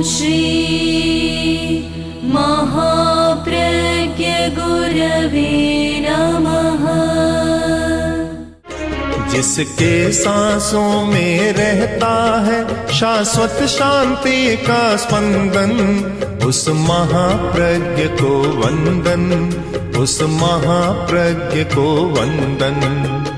श्री महाप्रज्ञ गुरवे नमः। जिसके सांसों में रहता है शाश्वत शांति का स्पंदन, उस महाप्रज्ञ को वंदन, उस महाप्रज्ञ को वंदन।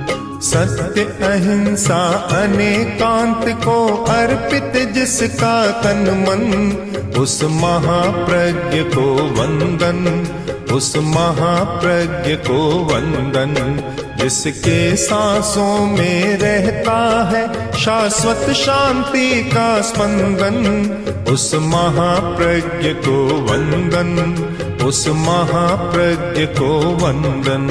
सत्य अहिंसा अनेकांत को अर्पित जिसका तन मन, उस महाप्रज्ञ को वंदन, उस महाप्रज्ञ को वंदन। जिसके सांसों में रहता है शाश्वत शांति का स्पंदन, उस महाप्रज्ञ को वंदन, उस महाप्रज्ञ को वंदन।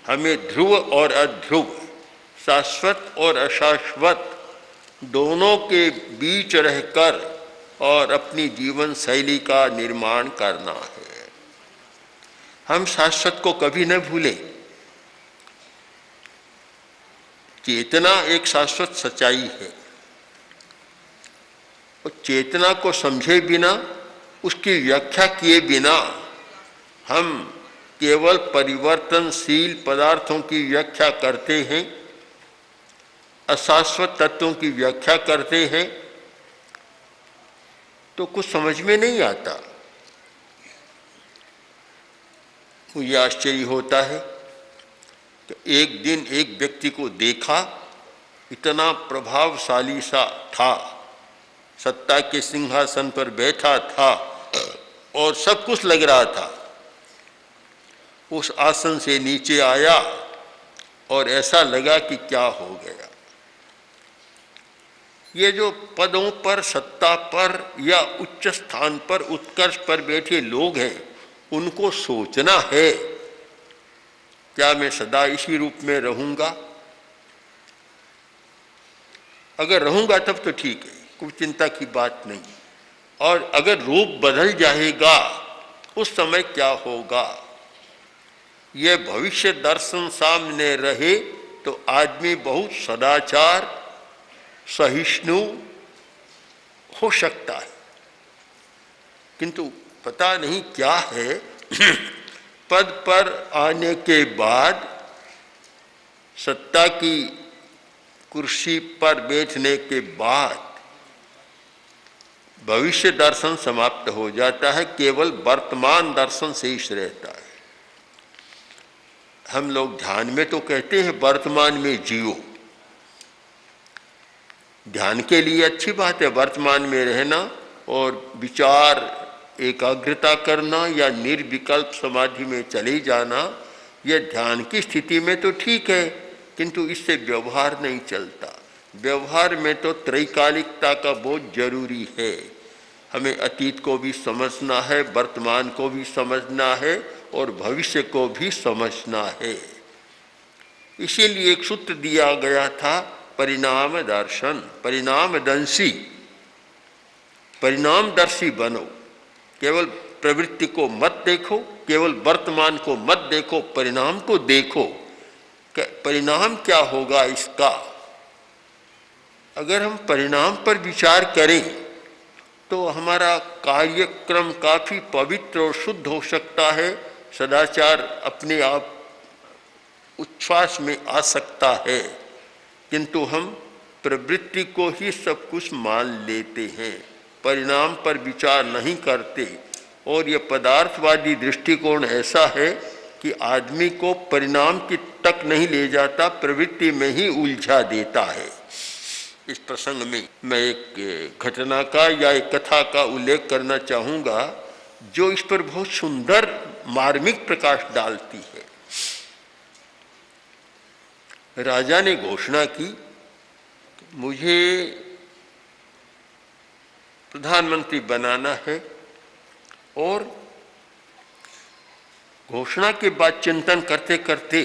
हमें ध्रुव और अध्रुव, शाश्वत और अशाश्वत दोनों के बीच रहकर और अपनी जीवन शैली का निर्माण करना है। हम शाश्वत को कभी न भूलें। चेतना एक शाश्वत सच्चाई है और चेतना को समझे बिना, उसकी व्याख्या किए बिना हम केवल परिवर्तनशील पदार्थों की व्याख्या करते हैं, अशाश्वत तत्वों की व्याख्या करते हैं, तो कुछ समझ में नहीं आता। मुझे आश्चर्य होता है कि एक दिन एक व्यक्ति को देखा, इतना प्रभावशाली सा था, सत्ता के सिंहासन पर बैठा था और सब कुछ लग रहा था। उस आसन से नीचे आया और ऐसा लगा कि क्या हो गया। ये जो पदों पर, सत्ता पर या उच्च स्थान पर, उत्कर्ष पर बैठे लोग हैं, उनको सोचना है, क्या मैं सदा इसी रूप में रहूंगा? अगर रहूंगा तब तो ठीक है, कोई चिंता की बात नहीं। और अगर रूप बदल जाएगा, उस समय क्या होगा? यह भविष्य दर्शन सामने रहे तो आदमी बहुत सदाचार, सहिष्णु हो सकता है, किंतु पता नहीं क्या है। पद पर आने के बाद, सत्ता की कुर्सी पर बैठने के बाद भविष्य दर्शन समाप्त हो जाता है, केवल वर्तमान दर्शन शेष रहता है। हम लोग ध्यान में तो कहते हैं वर्तमान में जियो, ध्यान के लिए अच्छी बात है वर्तमान में रहना और विचार एकाग्रता करना या निर्विकल्प समाधि में चले जाना, यह ध्यान की स्थिति में तो ठीक है, किंतु इससे व्यवहार नहीं चलता। व्यवहार में तो त्रैकालिकता का बहुत जरूरी है। हमें अतीत को भी समझना है, वर्तमान को भी समझना है और भविष्य को भी समझना है। इसीलिए एक सूत्र दिया गया था, परिणाम दर्शन, परिणामदंशी, परिणामदर्शी बनो। केवल प्रवृत्ति को मत देखो, केवल वर्तमान को मत देखो, परिणाम को देखो कि परिणाम क्या होगा इसका। अगर हम परिणाम पर विचार करें तो हमारा कार्यक्रम काफी पवित्र और शुद्ध हो सकता है, सदाचार अपने आप उच्छ्वास में आ सकता है, किंतु हम प्रवृत्ति को ही सब कुछ मान लेते हैं, परिणाम पर विचार नहीं करते। और यह पदार्थवादी दृष्टिकोण ऐसा है कि आदमी को परिणाम की तक नहीं ले जाता, प्रवृत्ति में ही उलझा देता है। इस प्रसंग में मैं एक घटना का या एक कथा का उल्लेख करना चाहूँगा जो इस पर बहुत सुंदर मार्मिक प्रकाश डालती है। राजा ने घोषणा की, मुझे प्रधानमंत्री बनाना है, और घोषणा के बाद चिंतन करते करते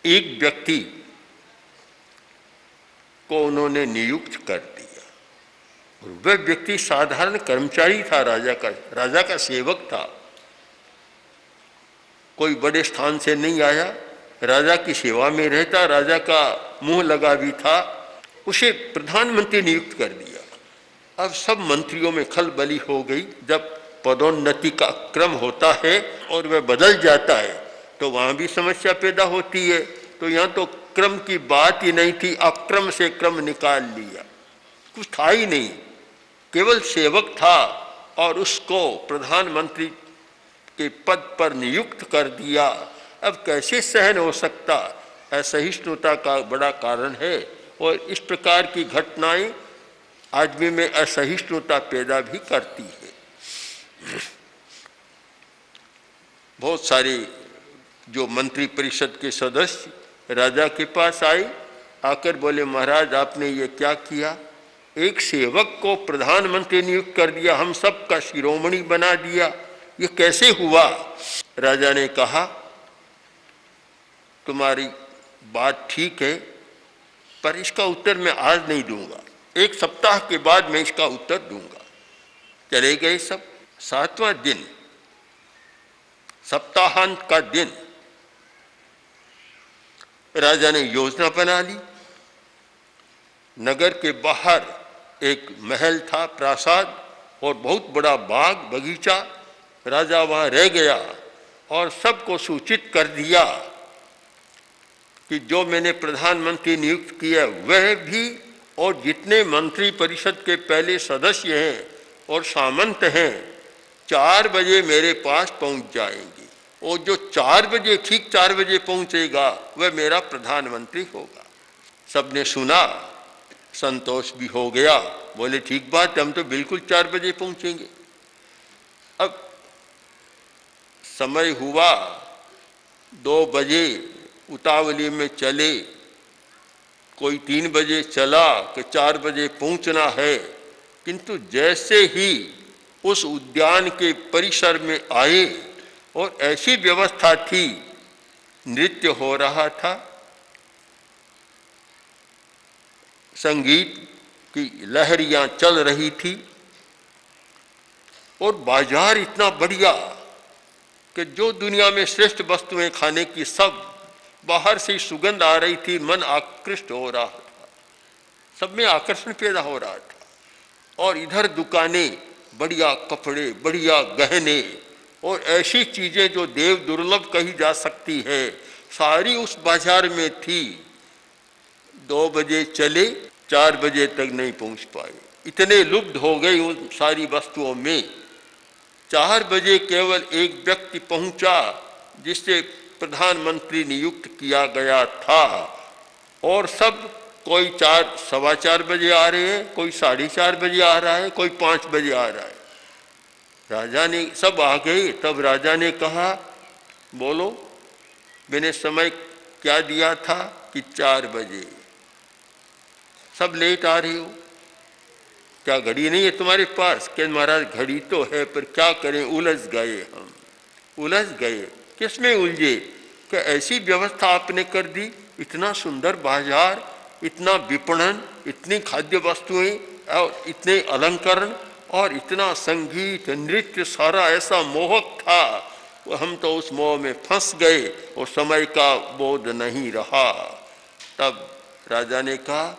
एक व्यक्ति को उन्होंने नियुक्त कर दिया। और वह व्यक्ति साधारण कर्मचारी था, राजा का सेवक था, कोई बड़े स्थान से नहीं आया, राजा की सेवा में रहता, राजा का मुंह लगा भी था, उसे प्रधानमंत्री नियुक्त कर दिया। अब सब मंत्रियों में खलबली हो गई। जब पदोन्नति का क्रम होता है और वह बदल जाता है तो वहां भी समस्या पैदा होती है। तो यहाँ तो क्रम की बात ही नहीं थी, अक्रम से क्रम निकाल लिया, कुछ था ही नहीं, केवल सेवक था और उसको प्रधानमंत्री के पद पर नियुक्त कर दिया। अब कैसे सहन हो सकता? असहिष्णुता का बड़ा कारण है और इस प्रकार की घटनाएं आदमी में असहिष्णुता पैदा भी करती है। बहुत सारे जो मंत्री परिषद के सदस्य राजा के पास आए, आकर बोले, महाराज आपने ये क्या किया? एक सेवक को प्रधानमंत्री नियुक्त कर दिया, हम सब का शिरोमणि बना दिया, ये कैसे हुआ? राजा ने कहा, तुम्हारी बात ठीक है, पर इसका उत्तर मैं आज नहीं दूंगा, 1 सप्ताह के बाद मैं इसका उत्तर दूंगा। चले गए सब। 7वां दिन, सप्ताहांत का दिन, राजा ने योजना बना ली। नगर के बाहर एक महल था, प्रासाद, और बहुत बड़ा बाग बगीचा। राजा वहां रह गया और सबको सूचित कर दिया कि जो मैंने प्रधानमंत्री नियुक्त किया वह भी और जितने मंत्री परिषद के पहले सदस्य हैं और सामंत हैं 4 बजे मेरे पास पहुंच जाएंगे, और जो 4 बजे ठीक 4 बजे पहुंचेगा वह मेरा प्रधानमंत्री होगा। सबने सुना, संतोष भी हो गया, बोले ठीक बात, हम तो बिल्कुल 4 बजे पहुंचेंगे। अब समय हुआ 2 बजे, उतावली में चले, कोई 3 बजे चला कि 4 बजे पहुंचना है, किंतु जैसे ही उस उद्यान के परिसर में आए और ऐसी व्यवस्था थी, नृत्य हो रहा था, संगीत की लहरियां चल रही थी, और बाजार इतना बढ़िया कि जो दुनिया में श्रेष्ठ वस्तुएं खाने की सब बाहर से सुगंध आ रही थी, मन आकृष्ट हो रहा था, सब में आकर्षण पैदा हो रहा था। और इधर दुकानें, बढ़िया कपड़े, बढ़िया गहने और ऐसी चीजें जो देव दुर्लभ कही जा सकती है, सारी उस बाजार में थी। 2 बजे चले, 4 बजे तक नहीं पहुंच पाए, इतने लुब्ध हो गए उन सारी वस्तुओं में। 4 बजे केवल एक व्यक्ति पहुंचा जिससे प्रधानमंत्री नियुक्त किया गया था, और सब कोई 4, सवा 4 बजे आ रहे हैं, कोई 4:30 बजे आ रहा है, कोई 5 बजे आ रहा है। राजा ने, सब आ गए, तब राजा ने कहा, बोलो मैंने समय क्या दिया था कि 4 बजे, सब लेट आ रहे हो, क्या घड़ी नहीं है तुम्हारे पास? कि महाराज घड़ी तो है, पर क्या करें, उलझ गए हम। उलझ गए? किसमें उलझे? कि ऐसी व्यवस्था आपने कर दी, इतना सुंदर बाजार, इतना विपणन, इतनी खाद्य वस्तुएं और इतने अलंकरण और इतना संगीत नृत्य, सारा ऐसा मोहक था, हम तो उस मोह में फंस गए और समय का बोध नहीं रहा। तब राजा ने कहा,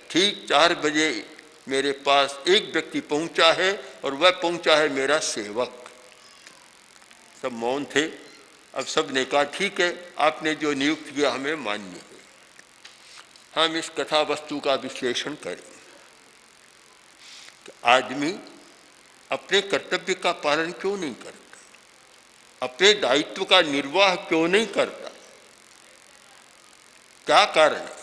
ठीक 4 बजे मेरे पास एक व्यक्ति पहुंचा है और वह पहुंचा है मेरा सेवक। सब मौन थे। अब सब ने कहा, ठीक है, आपने जो नियुक्त किया हमें मान्य है। हम इस कथा वस्तु का विश्लेषण करें। आदमी अपने कर्तव्य का पालन क्यों नहीं करता, अपने दायित्व का निर्वाह क्यों नहीं करता, क्या कारण है?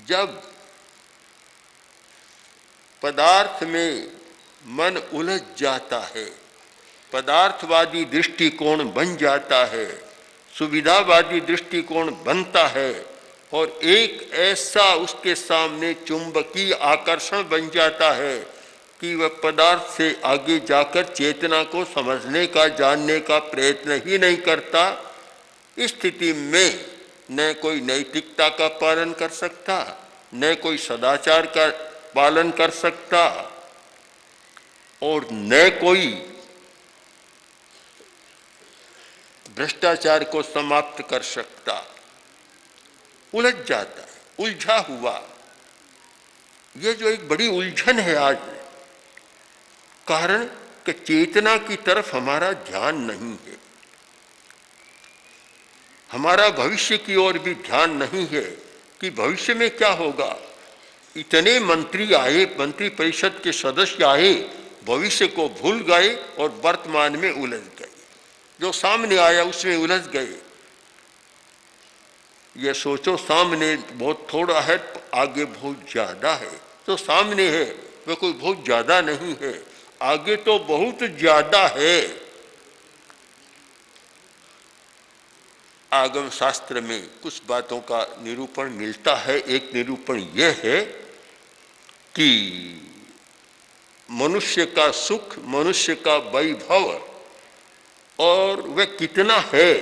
जब पदार्थ में मन उलझ जाता है, पदार्थवादी दृष्टिकोण बन जाता है, सुविधावादी दृष्टिकोण बनता है, और एक ऐसा उसके सामने चुंबकीय आकर्षण बन जाता है कि वह पदार्थ से आगे जाकर चेतना को समझने का, जानने का प्रयत्न ही नहीं करता। इस स्थिति में न कोई नैतिकता का पालन कर सकता, न कोई सदाचार का पालन कर सकता और न कोई भ्रष्टाचार को समाप्त कर सकता। उलझ जाता है, उलझा हुआ। ये जो एक बड़ी उलझन है आज, कारण कि चेतना की तरफ हमारा ध्यान नहीं है, हमारा भविष्य की ओर भी ध्यान नहीं है कि भविष्य में क्या होगा। इतने मंत्री आए, मंत्री परिषद के सदस्य आए, भविष्य को भूल गए और वर्तमान में उलझ गए। जो सामने आया उसमें उलझ गए। ये सोचो सामने बहुत थोड़ा है, आगे बहुत ज्यादा है। तो सामने है वह कोई बहुत ज्यादा नहीं है, आगे तो बहुत ज्यादा है। आगम शास्त्र में कुछ बातों का निरूपण मिलता है। एक निरूपण यह है कि मनुष्य का सुख, मनुष्य का वैभव, और वह कितना है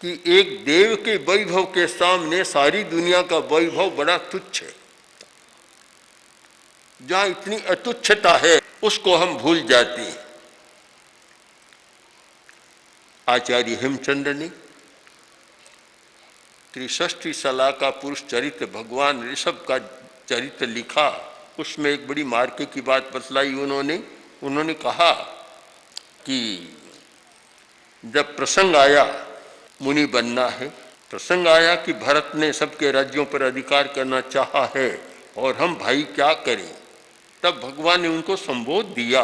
कि एक देव के वैभव के सामने सारी दुनिया का वैभव बड़ा तुच्छ है। जहां इतनी अतुच्छता है उसको हम भूल जाते हैं। आचार्य हेमचंद्र ने त्रिषष्ठी सलाह का पुरुष चरित्र, भगवान ऋषभ का चरित्र लिखा। उसमें एक बड़ी मार्के की बात बतलाई उन्होंने कहा कि जब प्रसंग आया मुनि बनना है, प्रसंग आया कि भरत ने सबके राज्यों पर अधिकार करना चाहा है और हम भाई क्या करें, तब भगवान ने उनको संबोध दिया,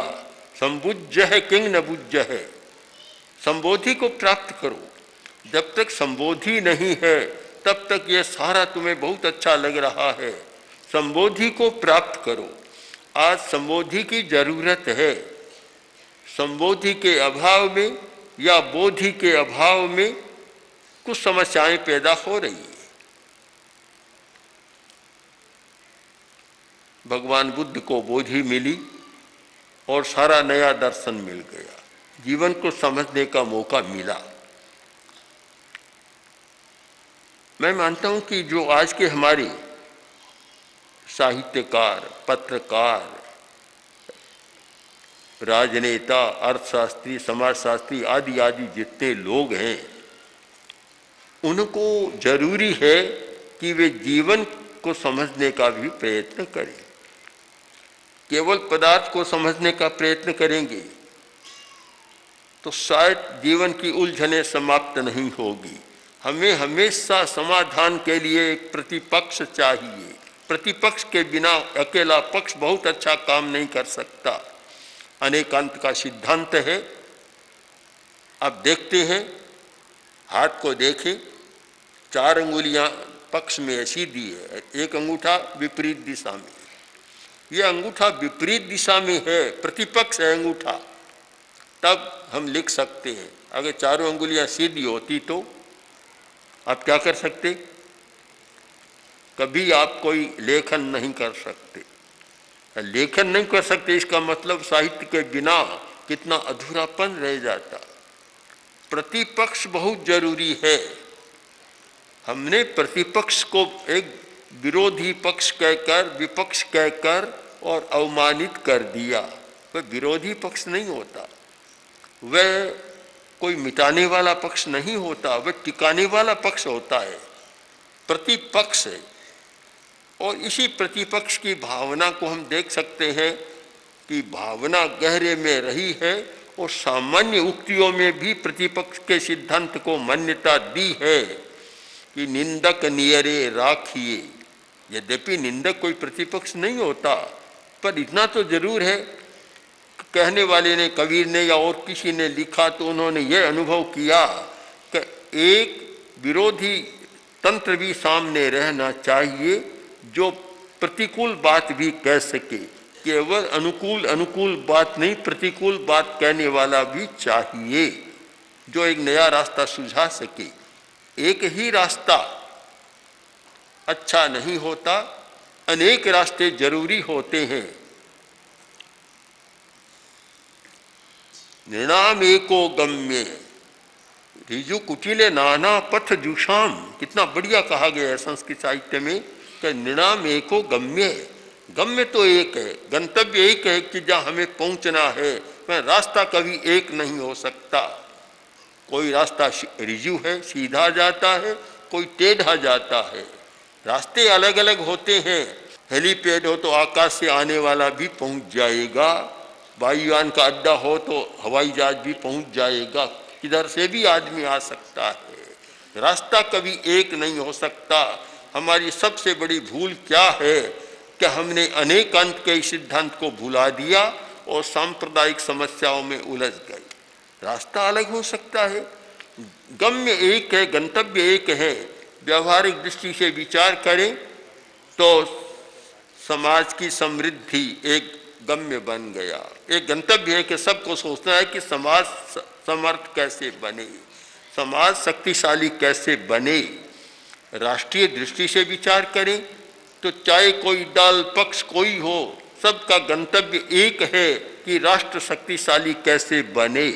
संबुज्य है किंग न बुज्य है, संबोधि को प्राप्त करो। जब तक संबोधि नहीं है तब तक ये सारा तुम्हें बहुत अच्छा लग रहा है, संबोधि को प्राप्त करो। आज संबोधि की जरूरत है। संबोधि के अभाव में या बोधि के अभाव में कुछ समस्याएं पैदा हो रही है। भगवान बुद्ध को बोधि मिली और सारा नया दर्शन मिल गया, जीवन को समझने का मौका मिला। मैं मानता हूं कि जो आज के हमारे साहित्यकार, पत्रकार, राजनेता, अर्थशास्त्री, समाजशास्त्री आदि आदि जितने लोग हैं, उनको जरूरी है कि वे जीवन को समझने का भी प्रयत्न करें। केवल पदार्थ को समझने का प्रयत्न करेंगे तो शायद जीवन की उलझनें समाप्त नहीं होगी। हमें हमेशा समाधान के लिए एक प्रतिपक्ष चाहिए। प्रतिपक्ष के बिना अकेला पक्ष बहुत अच्छा काम नहीं कर सकता। अनेकांत का सिद्धांत है। अब देखते हैं, हाथ को देखें, 4 अंगुलियां पक्ष में सीधी है, एक अंगूठा विपरीत दिशा में। यह अंगूठा विपरीत दिशा में है, प्रतिपक्ष है अंगूठा, तब हम लिख सकते हैं। अगर चारों अंगुलियां सीधी होती तो आप क्या कर सकते? कभी आप कोई लेखन नहीं कर सकते। लेखन नहीं कर सकते इसका मतलब साहित्य के बिना कितना अधूरापन रह जाता। प्रतिपक्ष बहुत जरूरी है। हमने प्रतिपक्ष को एक विरोधी पक्ष कहकर, विपक्ष कहकर और अवमानित कर दिया। वह विरोधी पक्ष नहीं होता, वह कोई मिटाने वाला पक्ष नहीं होता, वह टिकाने वाला पक्ष होता है, प्रतिपक्ष है। और इसी प्रतिपक्ष की भावना को हम देख सकते हैं कि भावना गहरे में रही है और सामान्य उक्तियों में भी प्रतिपक्ष के सिद्धांत को मान्यता दी है कि निंदक नियरे राखिए। यद्यपि निंदक कोई प्रतिपक्ष नहीं होता, पर इतना तो जरूर है, कहने वाले ने, कबीर ने या और किसी ने लिखा तो उन्होंने यह अनुभव किया कि एक विरोधी तंत्र भी सामने रहना चाहिए जो प्रतिकूल बात भी कह सके। केवल अनुकूल बात नहीं, प्रतिकूल बात कहने वाला भी चाहिए जो एक नया रास्ता सुझा सके। एक ही रास्ता अच्छा नहीं होता, अनेक रास्ते जरूरी होते हैं। निर्णाम एको गम्य ऋजु कुटिले नाना पथ जुषाम, कितना बढ़िया कहा गया है संस्कृत साहित्य में कि निर्णाम एको गम्य, गम्य तो एक है, गंतव्य एक है कि जहाँ हमें पहुँचना है, मैं रास्ता कभी एक नहीं हो सकता। कोई रास्ता रिजू है, सीधा जाता है, कोई टेढ़ा जाता है, रास्ते अलग अलग होते हैं। हेलीपैड हो तो आकाश से आने वाला भी पहुंच जाएगा, वायुयान का अड्डा हो तो हवाई जहाज भी पहुंच जाएगा, इधर से भी आदमी आ सकता है। रास्ता कभी एक नहीं हो सकता। हमारी सबसे बड़ी भूल क्या है कि हमने अनेक अंत के सिद्धांत को भुला दिया और सांप्रदायिक समस्याओं में उलझ गए। रास्ता अलग हो सकता है, गम्य एक है, गंतव्य एक है। व्यवहारिक दृष्टि से विचार करें तो समाज की समृद्धि एक गम्य बन गया, एक गंतव्य है कि सबको सोचना है कि समाज समर्थ कैसे बने, समाज शक्तिशाली कैसे बने। राष्ट्रीय दृष्टि से विचार करें तो चाहे कोई दल पक्ष कोई हो, सबका गंतव्य एक है कि राष्ट्र शक्तिशाली कैसे बने।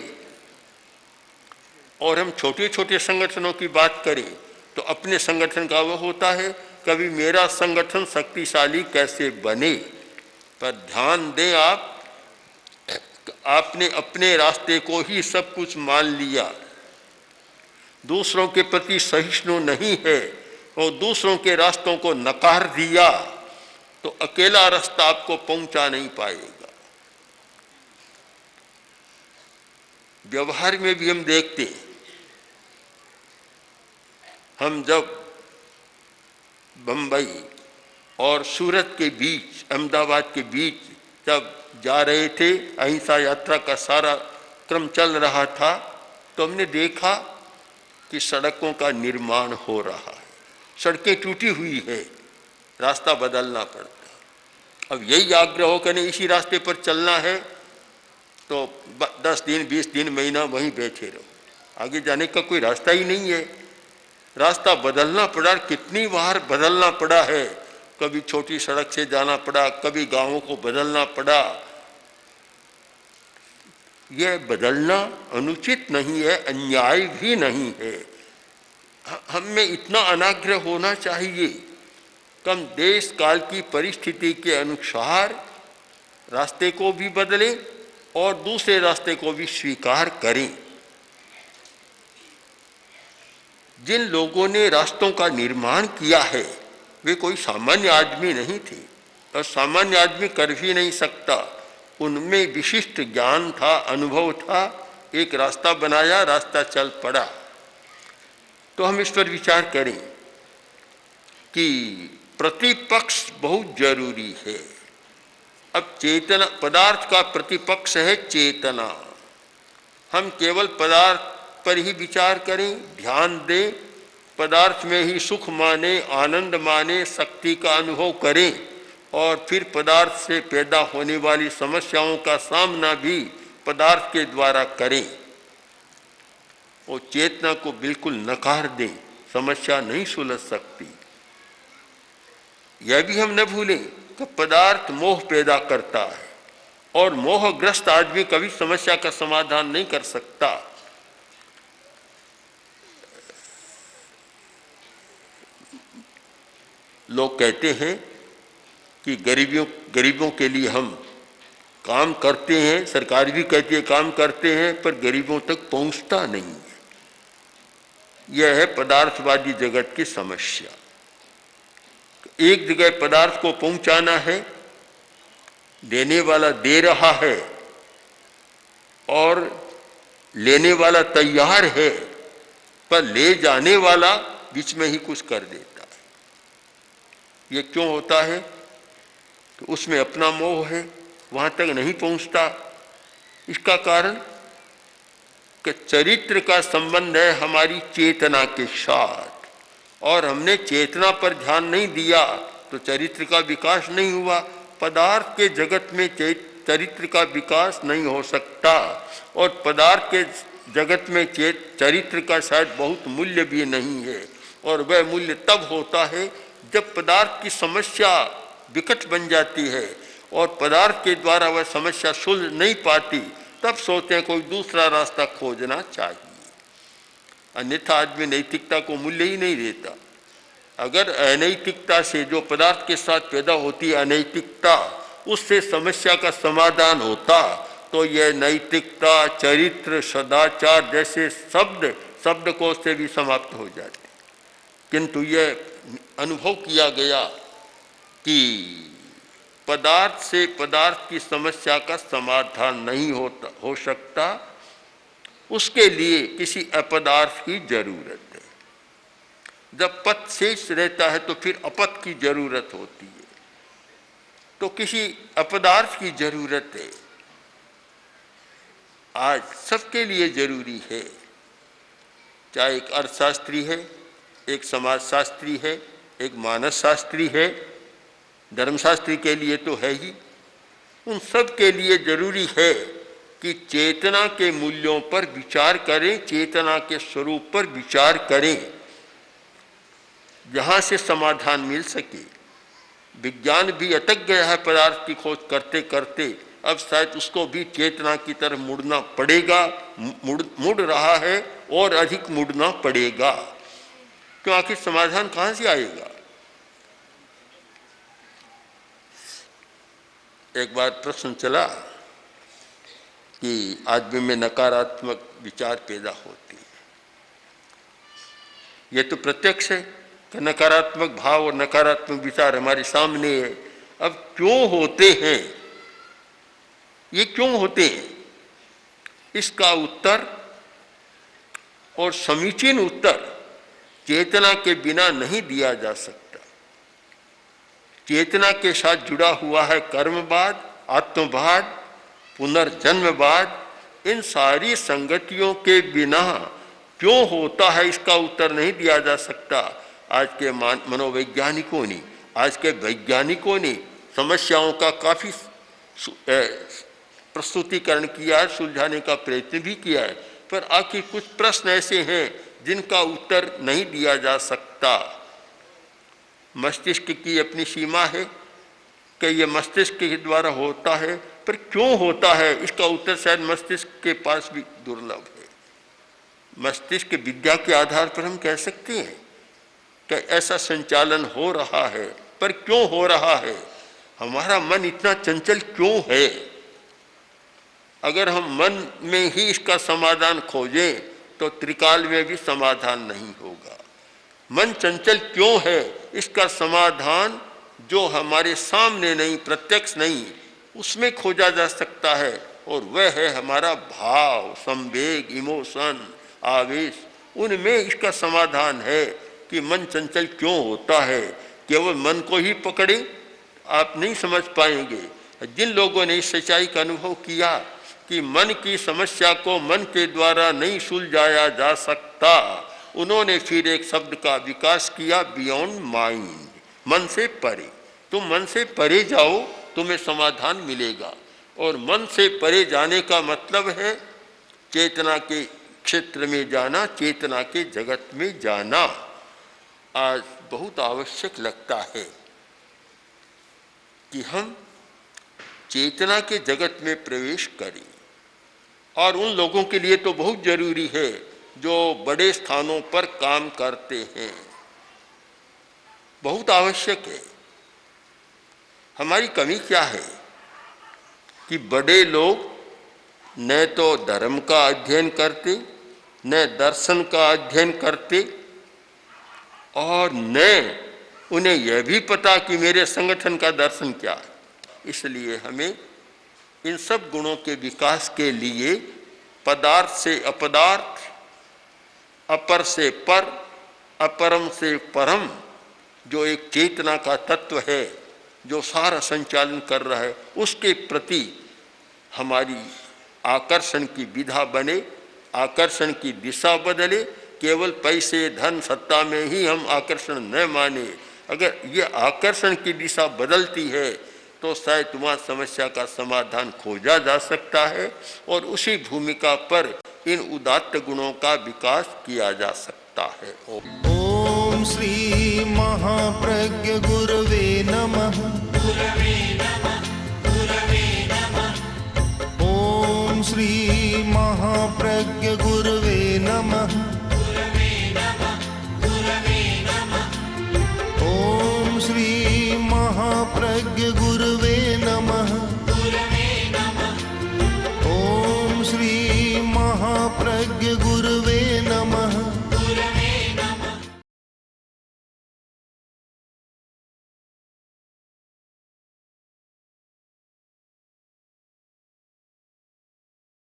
और हम छोटे छोटे संगठनों की बात करें तो अपने संगठन का वह होता है कभी मेरा संगठन शक्तिशाली कैसे बने। पर ध्यान दें, आपने अपने रास्ते को ही सब कुछ मान लिया, दूसरों के प्रति सहिष्णु नहीं है और दूसरों के रास्तों को नकार दिया तो अकेला रास्ता आपको पहुंचा नहीं पाएगा। व्यवहार में भी हम देखते हैं, हम जब बंबई और सूरत के बीच, अहमदाबाद के बीच जब जा रहे थे, अहिंसा यात्रा का सारा क्रम चल रहा था, तो हमने देखा कि सड़कों का निर्माण हो रहा है, सड़कें टूटी हुई है, रास्ता बदलना पड़ता। अब यही आग्रह हो कि नहीं इसी रास्ते पर चलना है तो 10 दिन 20 दिन महीना वहीं बैठे रहो, आगे जाने का कोई रास्ता ही नहीं है। रास्ता बदलना पड़ा, कितनी बार बदलना पड़ा है, कभी छोटी सड़क से जाना पड़ा, कभी गांवों को बदलना पड़ा। यह बदलना अनुचित नहीं है, अन्याय भी नहीं है। हम में इतना अनाग्रह होना चाहिए कि हम देश काल की परिस्थिति के अनुसार रास्ते को भी बदलें और दूसरे रास्ते को भी स्वीकार करें। जिन लोगों ने रास्तों का निर्माण किया है वे कोई सामान्य आदमी नहीं थे और सामान्य आदमी कर भी नहीं सकता। उनमें विशिष्ट ज्ञान था, अनुभव था, एक रास्ता बनाया, रास्ता चल पड़ा। तो हम इस पर विचार करें कि प्रतिपक्ष बहुत जरूरी है। अब चेतना, पदार्थ का प्रतिपक्ष है चेतना। हम केवल पदार्थ पर ही विचार करें, ध्यान दें, पदार्थ में ही सुख माने, आनंद माने, शक्ति का अनुभव करें और फिर पदार्थ से पैदा होने वाली समस्याओं का सामना भी पदार्थ के द्वारा करें और चेतना को बिल्कुल नकार दें, समस्या नहीं सुलझ सकती। यह भी हम न भूलें कि पदार्थ मोह पैदा करता है और मोहग्रस्त आदमी कभी समस्या का समाधान नहीं कर सकता। लोग कहते हैं कि गरीबों के लिए हम काम करते हैं, सरकार भी कहती है काम करते हैं, पर गरीबों तक पहुंचता नहीं है। यह है पदार्थवादी जगत की समस्या। एक जगह पदार्थ को पहुंचाना है, देने वाला दे रहा है और लेने वाला तैयार है, पर ले जाने वाला बीच में ही कुछ कर देता है। ये क्यों होता है? तो उसमें अपना मोह है, वहां तक नहीं पहुंचता। इसका कारण कि चरित्र का संबंध है हमारी चेतना के साथ और हमने चेतना पर ध्यान नहीं दिया तो चरित्र का विकास नहीं हुआ। पदार्थ के जगत में चरित्र का विकास नहीं हो सकता और पदार्थ के जगत में चरित्र का शायद बहुत मूल्य भी नहीं है और वह मूल्य तब होता है जब पदार्थ की समस्या विकट बन जाती है और पदार्थ के द्वारा वह समस्या सुलझ नहीं पाती, तब सोचते हैं कोई दूसरा रास्ता खोजना चाहिए। अन्यथा आदमी नैतिकता को मूल्य ही नहीं देता। अगर अनैतिकता से जो पदार्थ के साथ पैदा होती है अनैतिकता, उससे समस्या का समाधान होता तो यह नैतिकता, चरित्र, सदाचार जैसे शब्दकोश से भी समाप्त हो जाते। किंतु यह अनुभव किया गया कि पदार्थ से पदार्थ की समस्या का समाधान नहीं हो सकता, उसके लिए किसी अपदार्थ की जरूरत है। जब पथ शेष रहता है तो फिर अपथ की जरूरत होती है, तो किसी अपदार्थ की जरूरत है। आज सबके लिए जरूरी है, चाहे एक अर्थशास्त्री है, एक समाजशास्त्री है, एक मानसशास्त्री है, धर्मशास्त्री के लिए तो है ही। उन सब के लिए जरूरी है कि चेतना के मूल्यों पर विचार करें, चेतना के स्वरूप पर विचार करें, जहाँ से समाधान मिल सके। विज्ञान भी अटक गया है पदार्थ की खोज करते करते, अब शायद उसको भी चेतना की तरफ मुड़ना पड़ेगा, मुड़ रहा है और अधिक मुड़ना पड़ेगा। क्यों, आखिर समाधान कहाँ से आएगा? एक बार प्रश्न चला कि आदमी में नकारात्मक विचार पैदा होते हैं। ये तो प्रत्यक्ष है कि नकारात्मक भाव और नकारात्मक विचार हमारे सामने है। अब क्यों होते हैं, ये क्यों होते हैं, इसका उत्तर और समीचीन उत्तर चेतना के बिना नहीं दिया जा सकता। चेतना के साथ जुड़ा हुआ है कर्मवाद, आत्मवाद, पुनर्जन्मवाद। इन सारी संगतियों के बिना क्यों होता है, इसका उत्तर नहीं दिया जा सकता। आज के मनोवैज्ञानिकों ने, आज के वैज्ञानिकों ने समस्याओं का काफ़ी प्रस्तुतिकरण किया है, सुलझाने का प्रयत्न भी किया है, पर आखिर कुछ प्रश्न ऐसे हैं जिनका उत्तर नहीं दिया जा सकता। मस्तिष्क की अपनी सीमा है कि यह मस्तिष्क के द्वारा होता है, पर क्यों होता है, इसका उत्तर शायद मस्तिष्क के पास भी दुर्लभ है। मस्तिष्क विद्या के आधार पर हम कह सकते हैं कि ऐसा संचालन हो रहा है, पर क्यों हो रहा है? हमारा मन इतना चंचल क्यों है? अगर हम मन में ही इसका समाधान खोजें तो त्रिकाल में भी समाधान नहीं होगा। मन चंचल क्यों है, इसका समाधान जो हमारे सामने नहीं, प्रत्यक्ष नहीं, उसमें खोजा जा सकता है, और वह है हमारा भाव, संवेग, इमोशन, आवेश। उनमें इसका समाधान है कि मन चंचल क्यों होता है। केवल मन को ही पकड़े आप नहीं समझ पाएंगे। जिन लोगों ने इस सच्चाई का अनुभव किया कि मन की समस्या को मन के द्वारा नहीं सुलझाया जा सकता, उन्होंने फिर एक शब्द का विकास किया, बियॉन्ड माइंड, मन से परे। तुम मन से परे जाओ, तुम्हें समाधान मिलेगा। और मन से परे जाने का मतलब है चेतना के क्षेत्र में जाना, चेतना के जगत में जाना। आज बहुत आवश्यक लगता है कि हम चेतना के जगत में प्रवेश करें, और उन लोगों के लिए तो बहुत जरूरी है जो बड़े स्थानों पर काम करते हैं, बहुत आवश्यक है। हमारी कमी क्या है कि बड़े लोग न तो धर्म का अध्ययन करते, न दर्शन का अध्ययन करते, और न उन्हें यह भी पता कि मेरे संगठन का दर्शन क्या है। इसलिए हमें इन सब गुणों के विकास के लिए पदार्थ से अपदार्थ, अपर से पर, अपरम से परम, जो एक चेतना का तत्व है जो सारा संचालन कर रहा है, उसके प्रति हमारी आकर्षण की विधा बने, आकर्षण की दिशा बदले। केवल पैसे, धन, सत्ता में ही हम आकर्षण न माने। अगर ये आकर्षण की दिशा बदलती है तो शायद तुम्हारी समस्या का समाधान खोजा जा सकता है, और उसी भूमिका पर इन उदात्त गुणों का विकास किया जा सकता है। ओम श्री महाप्रज्ञ गुरवे नमः। ओम श्री महाप्रज्ञ गुरवे नमः। गुरवे नमः। ओम श्री महाप्रज्ञ गुरवे